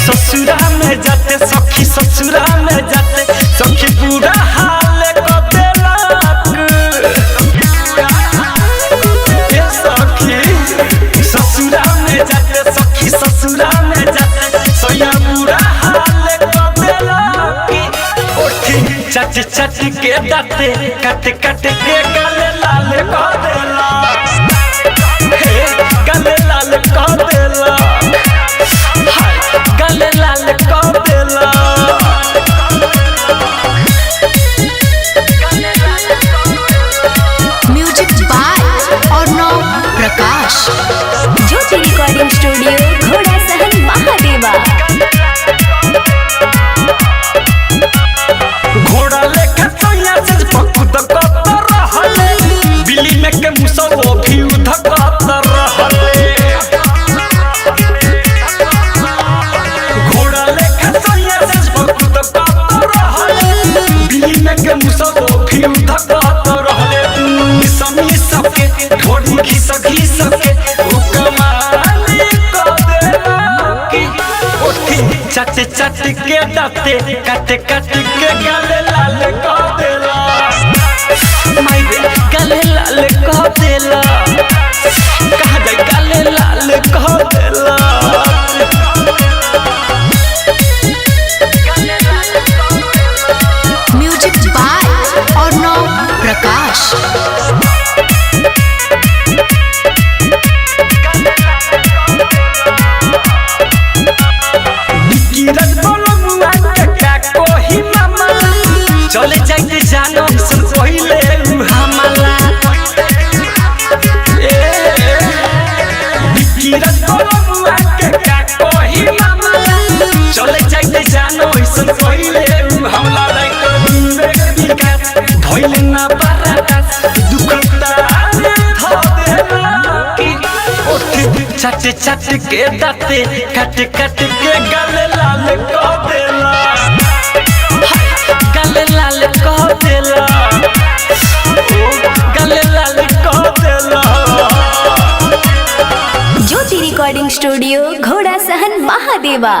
ससुरा में जाते सखी ससुरा में जाते सखी पूरा हाल को देलक ए सखी ससुरा में जाते सखी ससुरा में जाते सोया पूरा हाल को देलक ओठी चट चट के दाते कट कट के गले लाल को देलक हे गले लाल को देलक गले लाल को देला music by Arnav Prakash. Jyoti recording studio Ghorasahan महादेवा। घोड़ा लेकर सोया से पकुद कत रहले बिल्ली में के मुसो भी उधकत रहले घोड़ा लेकर सोया से पकुद कत रहले बिल्ली में के मुसो भी उधकत रहले समी सबके घोड़ी घिस घिस के हुकमानी को देला की ओठी चट चट के दाते कट कट के गले लाल को देला माई गले लाल को देला कहा जाए गले लाल को देला म्यूजिक बाय अर्णव प्रकाश। किरण बोलो मुआ के का कोही मामा चले जाइते जानो सुन पहिले हमला ए किरण बोलो मुआ के का कोही मामा चले जाइते जानो सुन पहिले हमला लाइक विकास भइल ना बरादास दुखता रे ध देला की ओठी चट चट के दाते कट कट के गले लाल को देला गले लाल को देला ओ गले लाल को देला ज्योति रिकॉर्डिंग स्टूडियो घोड़ा सहन महादेवा।